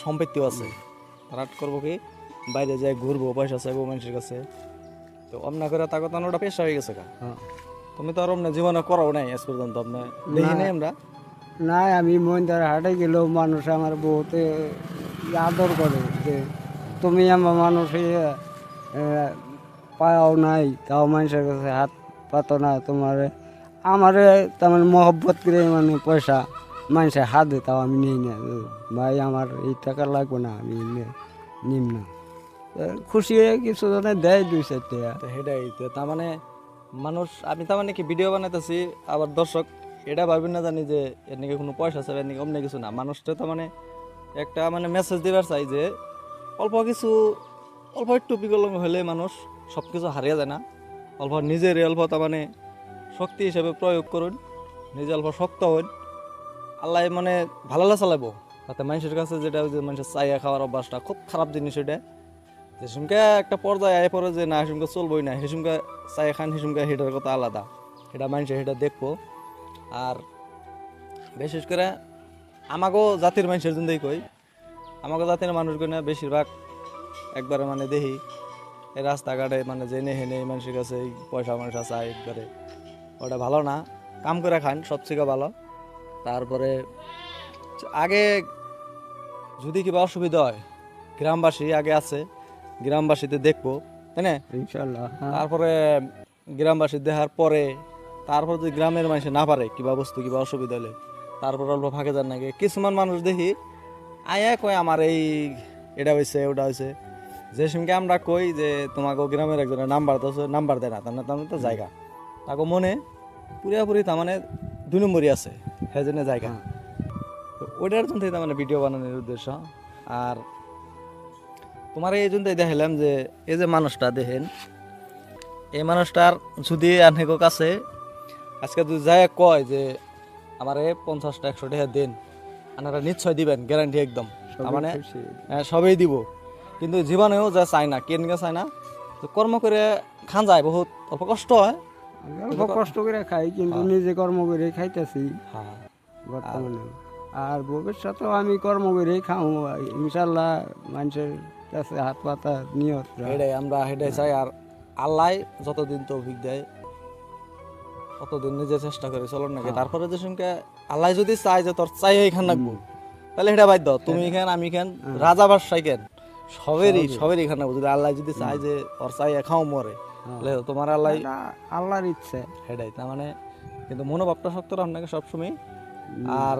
সম্পত্তিও আছে, তারা করবো কি বাইরে যায় ঘুরবো, পয়সা চাইবো মানুষের কাছে। তো অমনা করে তাকে তো ওটা পেশা হয়ে গেছে। তুমি তো আর অমনা জীবনে করাও নাই আজ পর্যন্ত, আপনার দেখি নাই আমরা। নাই, আমি মন্দির হাটে গেলেও মানুষ আমার বহুত আদর করে যে তুমি আমার মানুষে পাও নাই, তাও মানুষের কাছে হাত পাতো না তোমার। আমারে তেমন মহব্বত করে মানে পয়সা মানুষের হাত দে, তাও আমি নিই না। ভাই আমার এই টাকা লাগবে না, আমি নিম না। খুশি হয়ে কিছু জনে দেয় 2-4 টাকা। তো সেটাই তো, তার মানে মানুষ, আমি তার মানে কি ভিডিও বানাইতেছি, আবার দর্শক এটা ভাববেন না জানি যে এর নাকি কোনো পয়সা আছে, এর নাকি অমনি কিছু না। মানুষটা তো মানে একটা মানে মেসেজ দিবার চাই যে অল্প কিছু, অল্প একটু বিকলঙ্গ হলে মানুষ সব কিছু হারিয়ে যায় না। অল্প নিজের অল্প তার মানে শক্তি হিসেবে প্রয়োগ করুন, নিজে অল্প শক্ত হন, আল্লাহ মানে ভালো চালাবো। তাতে মানুষের কাছে যেটা ওই যে মানুষের চাইয়া খাওয়ার অভ্যাসটা খুব খারাপ জিনিস। ওইটা যে সুমকে একটা পর্যায়ে আয় পরে যে না হেসুমকে চলবই না, হেসুমকে চাইয়া খান, হেসুমকে হেটার কথা আলাদা, এটা মানুষের সেটা দেখবো। আর বিশেষ করে আমাগো জাতির মানুষের জন্যই কই, আমাগো জাতির মানুষগুলো বেশিরভাগ একবারে মানে দেখি এই রাস্তাঘাটে মানে জেনে হেনে মানুষের কাছে এই পয়সা ময়সা চাই একবারে, ওটা ভালো না। কাম করে খান সবথেকে ভালো। তারপরে আগে যদি কিবা অসুবিধা হয়, গ্রামবাসী আগে আছে, গ্রামবাসীতে দেখবো, তাই না? ইনশাল্লাহ। তারপরে গ্রামবাসী দেখার পরে, তারপর যদি গ্রামের মানুষ না পারে কিবা বস্তু কিবা অসুবিধা হলে, তারপর অল্প ফাঁকে যান নাকি কিছুমান মানুষ দেখি আয়া কয় আমার এই এটা হয়েছে ওটা হয়েছে। যে সঙ্গে আমরা কই যে তোমাকে গ্রামের একজনের নাম্বার তো নাম্বার দেয় না, তার তো জায়গা তাকে মনে পুরোপুরি তার মানে 2 নম্বরই আছে, হ্যাঁ জন্য জায়গা। তো ওইটার জন্য তার মানে ভিডিও বানানোর উদ্দেশ্য। আর তোমার এই জন্যই দেখালাম যে এই যে মানুষটা দেখেন, এই মানুষটার যদি আনহেগো কাছে আজকে যদি যায় কয় যে আমারে 50-100 টাকা দেন, আপনারা নিশ্চয় দিবেন, গ্যারান্টি একদম। তার মানে সবই দিব, কিন্তু জীবনেও যা চায় না, কেন চায় না, তো কর্ম করে খান যায়, বহুত অল্প কষ্ট হয়, অল্প কষ্ট করে খাই, কিন্তু নিজে কর্ম করে খাইতেছি হ্যাঁ। বর্তমানে। আর ভবিষ্যতেও আমি কর্ম করেই খাও ইনশাল্লাহ, মানুষের কাছে হাত পাতা নিয়ত। সেটাই আমরা সেটাই চাই। আর আল্লাহ যতদিন তৌফিক দেয় ততদিন নিজে চেষ্টা করে চলন নাকি। তারপরে যে সঙ্গে আল্লাহ যদি চায় যে তোর চাই এখান রাখবো, তাহলে সেটা বাধ্য, তুমি এখান আমি এখান রাজা বাদশাহ কেন সবেরই এখানে রাখবো। যদি আল্লাহ যদি চায় যে ওর চাই খাও মরে, তাহলে তোমার আল্লাহ আল্লাহর ইচ্ছে। সেটাই তার মানে, কিন্তু মনোভাবটা শক্ত রাখুন নাকি সবসময়। আর